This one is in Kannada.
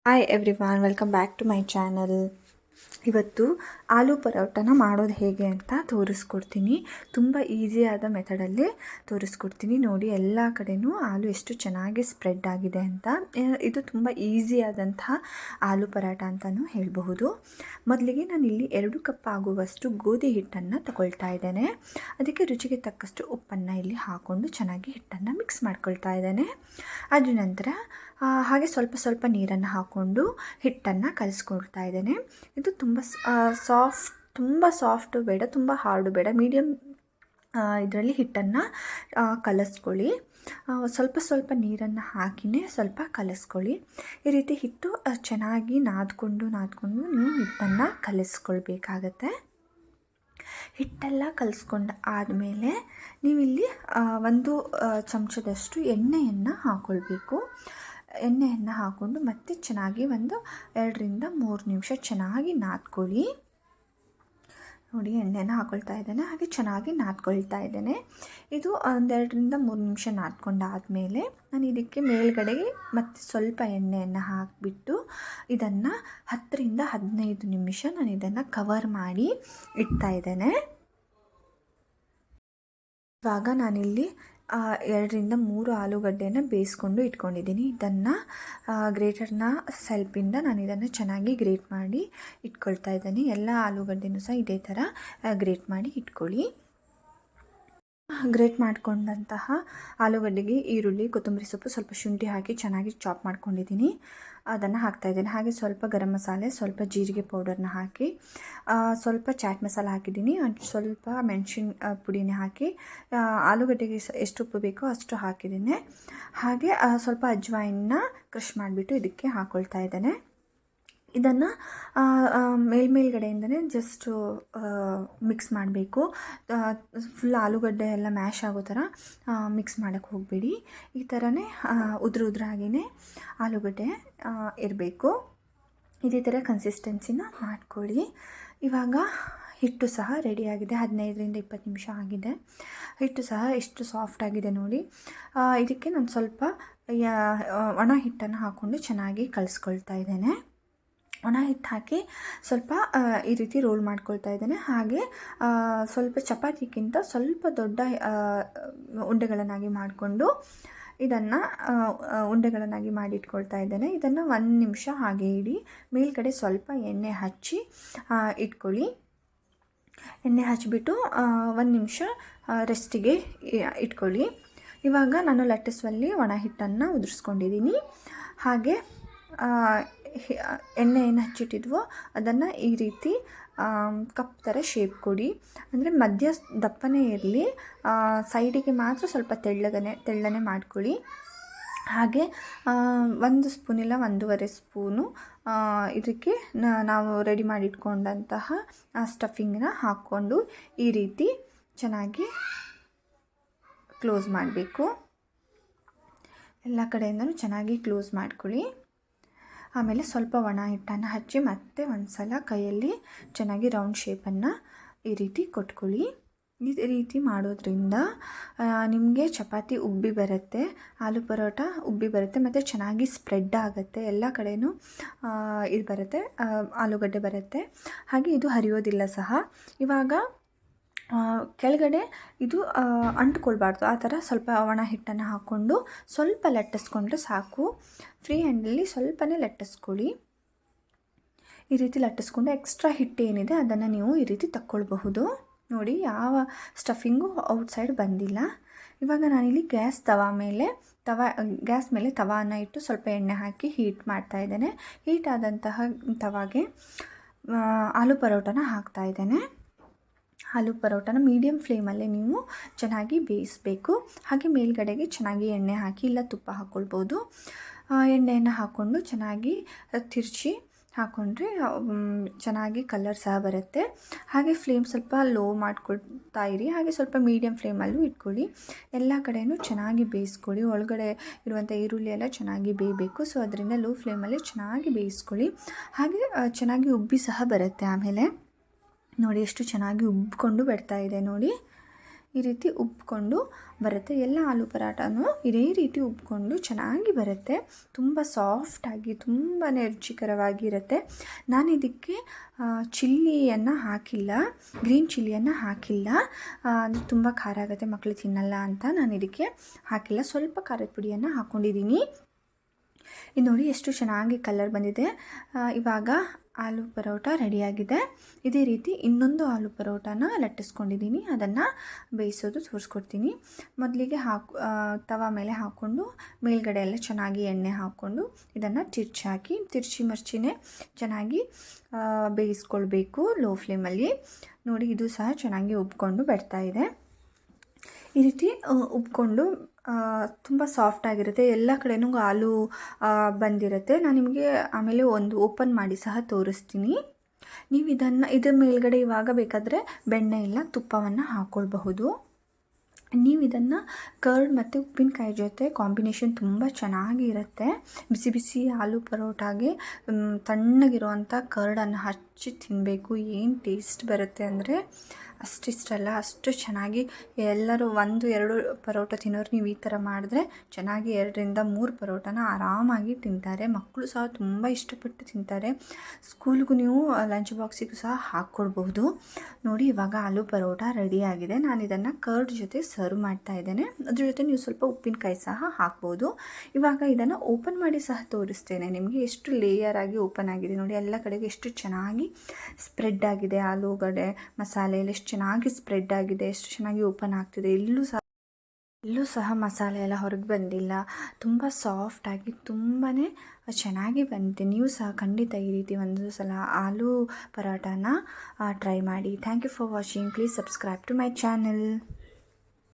Hi everyone, welcome back to my channel. ಇವತ್ತು ಆಲೂ ಪರೋಟನ ಮಾಡೋದು ಹೇಗೆ ಅಂತ ತೋರಿಸ್ಕೊಡ್ತೀನಿ. ತುಂಬ ಈಸಿಯಾದ ಮೆಥಡಲ್ಲಿ ತೋರಿಸ್ಕೊಡ್ತೀನಿ. ನೋಡಿ, ಎಲ್ಲ ಕಡೆಯೂ ಆಲೂ ಎಷ್ಟು ಚೆನ್ನಾಗಿ ಸ್ಪ್ರೆಡ್ ಆಗಿದೆ ಅಂತ. ಇದು ತುಂಬ ಈಸಿಯಾದಂತಹ ಆಲೂ ಪರಾಟ ಅಂತಲೂ ಹೇಳಬಹುದು. ಮೊದಲಿಗೆ ನಾನಿಲ್ಲಿ 2 ಕಪ್ ಆಗುವಷ್ಟು ಗೋಧಿ ಹಿಟ್ಟನ್ನು ತಗೊಳ್ತಾ ಇದ್ದೇನೆ. ಅದಕ್ಕೆ ರುಚಿಗೆ ತಕ್ಕಷ್ಟು ಉಪ್ಪನ್ನು ಇಲ್ಲಿ ಹಾಕ್ಕೊಂಡು ಚೆನ್ನಾಗಿ ಹಿಟ್ಟನ್ನು ಮಿಕ್ಸ್ ಮಾಡ್ಕೊಳ್ತಾ ಇದ್ದೇನೆ. ಅದ್ರ ನಂತರ ಹಾಗೆ ಸ್ವಲ್ಪ ಸ್ವಲ್ಪ ನೀರನ್ನು ಹಾಕ್ಕೊಂಡು ಹಿಟ್ಟನ್ನು ಕಲಿಸ್ಕೊಳ್ತಾ ಇದ್ದೇನೆ. ಇದು ತುಂಬ ಸಾಫ್ಟು ಬೇಡ, ತುಂಬ ಹಾರ್ಡು ಬೇಡ, ಮೀಡಿಯಮ್ ಇದರಲ್ಲಿ ಹಿಟ್ಟನ್ನು ಕಲಿಸ್ಕೊಳ್ಳಿ. ಸ್ವಲ್ಪ ಸ್ವಲ್ಪ ನೀರನ್ನು ಹಾಕಿಯೇ ಸ್ವಲ್ಪ ಕಲಿಸ್ಕೊಳ್ಳಿ. ಈ ರೀತಿ ಹಿಟ್ಟು ಚೆನ್ನಾಗಿ ನಾದ್ಕೊಂಡು ನೀವು ಹಿಟ್ಟನ್ನು ಕಲಿಸ್ಕೊಳ್ಬೇಕಾಗತ್ತೆ. ಹಿಟ್ಟೆಲ್ಲ ಕಲಿಸ್ಕೊಂಡು ಆದಮೇಲೆ ನೀವಿಲ್ಲಿ 1 ಚಮಚದಷ್ಟು ಎಣ್ಣೆಯನ್ನು ಹಾಕ್ಕೊಳ್ಬೇಕು. ಎಣ್ಣೆಯನ್ನು ಹಾಕ್ಕೊಂಡು ಮತ್ತೆ ಚೆನ್ನಾಗಿ 2 ರಿಂದ 3 ನಿಮಿಷ ಚೆನ್ನಾಗಿ ನಾದ್ಕೊಳ್ಳಿ. ನೋಡಿ, ಎಣ್ಣೆನ ಹಾಕ್ಕೊಳ್ತಾ ಇದ್ದೇನೆ, ಹಾಗೆ ಚೆನ್ನಾಗಿ ನಾದ್ಕೊಳ್ತಾ ಇದ್ದೇನೆ. ಇದು 2 ರಿಂದ 3 ನಿಮಿಷ ನಾದ್ಕೊಂಡಾದಮೇಲೆ ನಾನು ಇದಕ್ಕೆ ಮೇಲ್ಗಡೆಗೆ ಮತ್ತೆ ಸ್ವಲ್ಪ ಎಣ್ಣೆಯನ್ನು ಹಾಕಿಬಿಟ್ಟು ಇದನ್ನು 10 ರಿಂದ 15 ನಿಮಿಷ ನಾನು ಇದನ್ನು ಕವರ್ ಮಾಡಿ ಇಡ್ತಾ ಇದ್ದೇನೆ. ಇವಾಗ ನಾನಿಲ್ಲಿ 2 ರಿಂದ 3 ಆಲೂಗಡ್ಡೆಯನ್ನು ಬೇಯಿಸ್ಕೊಂಡು ಇಟ್ಕೊಂಡಿದ್ದೀನಿ. ಇದನ್ನು ಗ್ರೇಟರ್ನ ಸೆಲ್ಪಿಂದ ನಾನು ಇದನ್ನು ಚೆನ್ನಾಗಿ ಗ್ರೇಟ್ ಮಾಡಿ ಇಟ್ಕೊಳ್ತಾ ಇದ್ದೀನಿ. ಎಲ್ಲ ಆಲೂಗಡ್ಡೆನೂ ಸಹ ಇದೇ ಥರ ಗ್ರೇಟ್ ಮಾಡಿ ಇಟ್ಕೊಳ್ಳಿ. ಗ್ರೇಟ್ ಮಾಡಿಕೊಂಡಂತಹ ಆಲೂಗಡ್ಡೆಗೆ ಈರುಳ್ಳಿ, ಕೊತ್ತಂಬರಿ ಸೊಪ್ಪು, ಸ್ವಲ್ಪ ಶುಂಠಿ ಹಾಕಿ ಚೆನ್ನಾಗಿ ಚಾಪ್ ಮಾಡ್ಕೊಂಡಿದ್ದೀನಿ. ಅದನ್ನು ಹಾಕ್ತಾಯಿದ್ದೀನಿ. ಹಾಗೆ ಸ್ವಲ್ಪ ಗರಂ ಮಸಾಲೆ, ಸ್ವಲ್ಪ ಜೀರಿಗೆ ಪೌಡರ್ನ ಹಾಕಿ, ಸ್ವಲ್ಪ ಚಾಟ್ ಮಸಾಲ ಹಾಕಿದ್ದೀನಿ, ಸ್ವಲ್ಪ ಮೆಣಸಿನ ಪುಡಿನ ಹಾಕಿ, ಆಲೂಗಡ್ಡೆಗೆ ಎಷ್ಟು ಉಪ್ಪು ಬೇಕೋ ಅಷ್ಟು ಹಾಕಿದ್ದೀನಿ. ಹಾಗೆ ಸ್ವಲ್ಪ ಅಜ್ವಾಯಿನ ಕ್ರಷ್ ಮಾಡಿಬಿಟ್ಟು ಇದಕ್ಕೆ ಹಾಕ್ಕೊಳ್ತಾ ಇದ್ದೇನೆ. ಇದನ್ನು ಮೇಲ್ಗಡೆಯಿಂದನೇ ಜಸ್ಟು ಮಿಕ್ಸ್ ಮಾಡಬೇಕು. ಫುಲ್ ಆಲೂಗಡ್ಡೆ ಎಲ್ಲ ಮ್ಯಾಶ್ ಆಗೋ ಥರ ಮಿಕ್ಸ್ ಮಾಡೋಕ್ಕೆ ಹೋಗಬೇಡಿ. ಈ ಥರನೇ ಉದ್ರಾಗಿಯೇ ಆಲೂಗಡ್ಡೆ ಇರಬೇಕು. ಇದೇ ಥರ ಕನ್ಸಿಸ್ಟೆನ್ಸಿನ ಮಾಡ್ಕೊಳ್ಳಿ. ಇವಾಗ ಹಿಟ್ಟು ಸಹ ರೆಡಿಯಾಗಿದೆ. 15 ರಿಂದ 20 ನಿಮಿಷ ಆಗಿದೆ. ಹಿಟ್ಟು ಸಹ ಎಷ್ಟು ಸಾಫ್ಟಾಗಿದೆ ನೋಡಿ. ಇದಕ್ಕೆ ನಾನು ಸ್ವಲ್ಪ ಒಣ ಹಿಟ್ಟನ್ನು ಹಾಕ್ಕೊಂಡು ಚೆನ್ನಾಗಿ ಕಲಿಸ್ಕೊಳ್ತಾ ಇದ್ದೇನೆ. ಒಣ ಹಿಟ್ಟು ಹಾಕಿ ಸ್ವಲ್ಪ ಈ ರೀತಿ ರೋಲ್ ಮಾಡ್ಕೊಳ್ತಾ ಇದ್ದೇನೆ. ಹಾಗೆ ಸ್ವಲ್ಪ ಚಪಾತಿಗಿಂತ ಸ್ವಲ್ಪ ದೊಡ್ಡ ಉಂಡೆಗಳನ್ನಾಗಿ ಮಾಡಿಕೊಂಡು ಇದನ್ನು ಉಂಡೆಗಳನ್ನಾಗಿ ಮಾಡಿಟ್ಕೊಳ್ತಾ ಇದ್ದೇನೆ. ಇದನ್ನು 1 ನಿಮಿಷ ಹಾಗೆ ಇಡಿ. ಮೇಲ್ಗಡೆ ಸ್ವಲ್ಪ ಎಣ್ಣೆ ಹಚ್ಚಿ ಇಟ್ಕೊಳ್ಳಿ. ಎಣ್ಣೆ ಹಚ್ಚಿಬಿಟ್ಟು 1 ನಿಮಿಷ ರೆಸ್ಟಿಗೆ ಇಟ್ಕೊಳ್ಳಿ. ಇವಾಗ ನಾನು ಲಟ್ಟಿಸುವಲ್ಲಿ ಒಣ ಹಿಟ್ಟನ್ನು ಉದುರಿಸ್ಕೊಂಡಿದ್ದೀನಿ. ಹಾಗೆ ಎಣ್ಣೆ ಏನು ಹಚ್ಚಿಟ್ಟಿದ್ವೋ ಅದನ್ನು ಈ ರೀತಿ ಕಪ್ ಥರ ಶೇಪ್ ಕೊಡಿ. ಅಂದರೆ ಮಧ್ಯ ದಪ್ಪನೇ ಇರಲಿ, ಸೈಡಿಗೆ ಮಾತ್ರ ಸ್ವಲ್ಪ ತೆಳ್ಳನೆ ಮಾಡ್ಕೊಳ್ಳಿ. ಹಾಗೆ 1 ಸ್ಪೂನ್ ಇಲ್ಲ 1.5 ಸ್ಪೂನು ಇದಕ್ಕೆ ನಾವು ರೆಡಿ ಮಾಡಿಟ್ಕೊಂಡಂತಹ ಸ್ಟಫಿಂಗನ್ನ ಹಾಕ್ಕೊಂಡು ಈ ರೀತಿ ಚೆನ್ನಾಗಿ ಕ್ಲೋಸ್ ಮಾಡಬೇಕು. ಎಲ್ಲ ಕಡೆಯಿಂದಲೂ ಚೆನ್ನಾಗಿ ಕ್ಲೋಸ್ ಮಾಡ್ಕೊಳ್ಳಿ. ಆಮೇಲೆ ಸ್ವಲ್ಪ ಒಣ ಹಿಟ್ಟನ್ನು ಹಚ್ಚಿ ಮತ್ತೆ ಒಂದು ಸಲ ಕೈಯಲ್ಲಿ ಚೆನ್ನಾಗಿ ರೌಂಡ್ ಶೇಪನ್ನು ಈ ರೀತಿ ಕೊಟ್ಕೊಳ್ಳಿ. ಈ ರೀತಿ ಮಾಡೋದ್ರಿಂದ ನಿಮಗೆ ಚಪಾತಿ ಉಬ್ಬಿ ಬರುತ್ತೆ, ಆಲೂ ಪರೋಟ ಉಬ್ಬಿ ಬರುತ್ತೆ, ಮತ್ತು ಚೆನ್ನಾಗಿ ಸ್ಪ್ರೆಡ್ ಆಗುತ್ತೆ. ಎಲ್ಲ ಕಡೆಯೂ ಇದು ಬರುತ್ತೆ, ಆಲೂಗಡ್ಡೆ ಬರುತ್ತೆ. ಹಾಗೆ ಇದು ಹರಿಯೋದಿಲ್ಲ ಸಹ. ಇವಾಗ ಕೆಳಗಡೆ ಇದು ಅಂಟ್ಕೊಳ್ಬಾರ್ದು. ಆ ಥರ ಸ್ವಲ್ಪ ಒಣ ಹಿಟ್ಟನ್ನು ಹಾಕ್ಕೊಂಡು ಸ್ವಲ್ಪ ಲಟ್ಟಿಸ್ಕೊಂಡ್ರೆ ಸಾಕು. ಫ್ರೀ ಹ್ಯಾಂಡಲ್ಲಿ ಸ್ವಲ್ಪನೇ ಲಟ್ಟಿಸ್ಕೊಳ್ಳಿ. ಈ ರೀತಿ ಲಟ್ಟಿಸ್ಕೊಂಡು ಎಕ್ಸ್ಟ್ರಾ ಹಿಟ್ಟು ಏನಿದೆ ಅದನ್ನು ನೀವು ಈ ರೀತಿ ತಕ್ಕೊಳ್ಬಹುದು. ನೋಡಿ, ಯಾವ ಸ್ಟಫಿಂಗು ಔಟ್ಸೈಡ್ ಬಂದಿಲ್ಲ. ಇವಾಗ ನಾನಿಲ್ಲಿ ಗ್ಯಾಸ್ ಮೇಲೆ ತವಾನ ಇಟ್ಟು ಸ್ವಲ್ಪ ಎಣ್ಣೆ ಹಾಕಿ ಹೀಟ್ ಮಾಡ್ತಾ ಇದ್ದೇನೆ. ಹೀಟ್ ಆದಂತಹ ತವಾಗೆ ಆಲೂ ಪರೋಟನ ಹಾಕ್ತಾ ಇದ್ದೇನೆ. ಆಲೂ ಪರೋಟನ ಮೀಡಿಯಮ್ ಫ್ಲೇಮಲ್ಲೇ ನೀವು ಚೆನ್ನಾಗಿ ಬೇಯಿಸಬೇಕು. ಹಾಗೆ ಮೇಲ್ಗಡೆಗೆ ಚೆನ್ನಾಗಿ ಎಣ್ಣೆ ಹಾಕಿ, ಇಲ್ಲ ತುಪ್ಪ ಹಾಕ್ಕೊಳ್ಬೋದು. ಎಣ್ಣೆಯನ್ನು ಹಾಕ್ಕೊಂಡು ಚೆನ್ನಾಗಿ ತಿರುಚಿ ಹಾಕ್ಕೊಂಡ್ರೆ ಚೆನ್ನಾಗಿ ಕಲರ್ ಸಹ ಬರುತ್ತೆ. ಹಾಗೆ ಫ್ಲೇಮ್ ಸ್ವಲ್ಪ ಲೋ ಮಾಡ್ಕೊಳ್ತಾ ಇರಿ. ಹಾಗೆ ಸ್ವಲ್ಪ ಮೀಡಿಯಮ್ ಫ್ಲೇಮಲ್ಲೂ ಇಟ್ಕೊಳ್ಳಿ. ಎಲ್ಲ ಕಡೆಯೂ ಚೆನ್ನಾಗಿ ಬೇಯಿಸ್ಕೊಳ್ಳಿ. ಒಳಗಡೆ ಇರುವಂಥ ಈರುಳ್ಳಿ ಎಲ್ಲ ಚೆನ್ನಾಗಿ ಬೇಯಬೇಕು. ಸೊ ಅದರಿಂದ ಲೋ ಫ್ಲೇಮಲ್ಲಿ ಚೆನ್ನಾಗಿ ಬೇಯಿಸ್ಕೊಳ್ಳಿ. ಹಾಗೆ ಚೆನ್ನಾಗಿ ಉಬ್ಬಿ ಸಹ ಬರುತ್ತೆ. ಆಮೇಲೆ ನೋಡಿ ಎಷ್ಟು ಚೆನ್ನಾಗಿ ಉಬ್ಬಿಕೊಂಡು ಬರ್ತಾ ಇದೆ ನೋಡಿ. ಈ ರೀತಿ ಉಬ್ಕೊಂಡು ಬರುತ್ತೆ. ಎಲ್ಲ ಆಲೂ ಪರಾಟನೂ ಇದೇ ರೀತಿ ಉಬ್ಕೊಂಡು ಚೆನ್ನಾಗಿ ಬರುತ್ತೆ. ತುಂಬ ಸಾಫ್ಟಾಗಿ ತುಂಬಾ ರುಚಿಕರವಾಗಿರುತ್ತೆ. ನಾನು ಇದಕ್ಕೆ ಚಿಲ್ಲಿಯನ್ನು ಹಾಕಿಲ್ಲ, ಗ್ರೀನ್ ಚಿಲ್ಲಿಯನ್ನು ಹಾಕಿಲ್ಲ. ಅದು ತುಂಬ ಖಾರ ಆಗುತ್ತೆ, ಮಕ್ಕಳು ತಿನ್ನಲ್ಲ ಅಂತ ನಾನು ಇದಕ್ಕೆ ಹಾಕಿಲ್ಲ. ಸ್ವಲ್ಪ ಖಾರದ ಪುಡಿಯನ್ನು ಹಾಕ್ಕೊಂಡಿದ್ದೀನಿ. ಇದು ನೋಡಿ ಎಷ್ಟು ಚೆನ್ನಾಗಿ ಕಲರ್ ಬಂದಿದೆ. ಇವಾಗ ಆಲೂ ಪರೋಟ ರೆಡಿಯಾಗಿದೆ. ಇದೇ ರೀತಿ ಇನ್ನೊಂದು ಆಲೂ ಪರೋಟನ ಲಟ್ಟಿಸ್ಕೊಂಡಿದ್ದೀನಿ, ಅದನ್ನು ಬೇಯಿಸೋದು ತೋರಿಸ್ಕೊಡ್ತೀನಿ. ಮೊದಲಿಗೆ ತವ ಮೇಲೆ ಹಾಕ್ಕೊಂಡು ಮೇಲ್ಗಡೆ ಎಲ್ಲ ಚೆನ್ನಾಗಿ ಎಣ್ಣೆ ಹಾಕ್ಕೊಂಡು ಇದನ್ನು ತಿರ್ಚಿ ಮರ್ಚಿನೇ ಚೆನ್ನಾಗಿ ಬೇಯಿಸ್ಕೊಳ್ಬೇಕು ಲೋ ಫ್ಲೇಮಲ್ಲಿ. ನೋಡಿ ಇದು ಸಹ ಚೆನ್ನಾಗಿ ಉಬ್ಕೊಂಡು ಬರ್ತಾಯಿದೆ. ಈ ರೀತಿ ಉಬ್ಕೊಂಡು ತುಂಬ ಸಾಫ್ಟಾಗಿರುತ್ತೆ. ಎಲ್ಲ ಕಡೆನೂ ಆಲೂ ಬಂದಿರುತ್ತೆ. ನಾನು ನಿಮಗೆ ಆಮೇಲೆ ಒಂದು ಓಪನ್ ಮಾಡಿ ಸಹ ತೋರಿಸ್ತೀನಿ. ನೀವು ಇದರ ಮೇಲ್ಗಡೆ ಇವಾಗ ಬೇಕಾದರೆ ಬೆಣ್ಣೆ ಇಲ್ಲ ತುಪ್ಪವನ್ನು ಹಾಕ್ಕೊಳ್ಬಹುದು. ನೀವು ಇದನ್ನು ಕರ್ಡ್ ಮತ್ತು ಉಪ್ಪಿನಕಾಯಿ ಜೊತೆ ಕಾಂಬಿನೇಷನ್ ತುಂಬ ಚೆನ್ನಾಗಿರುತ್ತೆ. ಬಿಸಿ ಬಿಸಿ ಆಲೂ ಪರೋಟಾಗೆ ತಣ್ಣಗಿರುವಂಥ ಕರ್ಡನ್ನು ಹಚ್ಚಿ ತಿನ್ನಬೇಕು. ಏನು ಟೇಸ್ಟ್ ಬರುತ್ತೆ ಅಂದರೆ ಅಷ್ಟಿಷ್ಟಲ್ಲ, ಅಷ್ಟು ಚೆನ್ನಾಗಿ. ಎಲ್ಲರೂ 1-2 ಪರೋಟ ತಿನ್ನೋರು ನೀವು ಈ ಥರ ಮಾಡಿದ್ರೆ ಚೆನ್ನಾಗಿ 2-3 ಪರೋಟನ ಆರಾಮಾಗಿ ತಿಂತಾರೆ. ಮಕ್ಕಳು ಸಹ ತುಂಬ ಇಷ್ಟಪಟ್ಟು ತಿಂತಾರೆ. ಸ್ಕೂಲ್ಗೂ ನೀವು ಲಂಚ್ ಬಾಕ್ಸಿಗೂ ಸಹ ಹಾಕ್ಕೊಡ್ಬಹುದು. ನೋಡಿ ಇವಾಗ ಆಲೂ ಪರೋಟ ರೆಡಿಯಾಗಿದೆ. ನಾನು ಇದನ್ನು ಕರ್ಡ್ ಜೊತೆ ಸರ್ವ್ ಮಾಡ್ತಾ ಇದ್ದೇನೆ. ಅದ್ರ ಜೊತೆ ನೀವು ಸ್ವಲ್ಪ ಉಪ್ಪಿನಕಾಯಿ ಸಹ ಹಾಕ್ಬೋದು. ಇವಾಗ ಇದನ್ನು ಓಪನ್ ಮಾಡಿ ಸಹ ತೋರಿಸ್ತೇನೆ ನಿಮಗೆ. ಎಷ್ಟು ಲೇಯರ್ ಆಗಿ ಓಪನ್ ಆಗಿದೆ ನೋಡಿ, ಎಲ್ಲ ಕಡೆಗೆ ಎಷ್ಟು ಚೆನ್ನಾಗಿ ಸ್ಪ್ರೆಡ್ ಆಗಿದೆ. ಆಲೂಗಡ್ಡೆ ಮಸಾಲೆ ಎಲ್ಲ ಎಷ್ಟು ಚೆನ್ನಾಗಿ ಸ್ಪ್ರೆಡ್ ಆಗಿದೆ, ಎಷ್ಟು ಚೆನ್ನಾಗಿ ಓಪನ್ ಆಗ್ತಿದೆ. ಎಲ್ಲೂ ಸಹ ಮಸಾಲೆ ಎಲ್ಲ ಹೊರಗೆ ಬಂದಿಲ್ಲ. ತುಂಬ ಸಾಫ್ಟಾಗಿ ತುಂಬಾ ಚೆನ್ನಾಗಿ ಬಂದಿದೆ. ನೀವು ಸಹ ಖಂಡಿತ ಈ ರೀತಿ ಒಂದು ಸಲ ಆಲೂ ಪರಾಟಾನ ಟ್ರೈ ಮಾಡಿ. Thank you for watching. Please subscribe to my channel.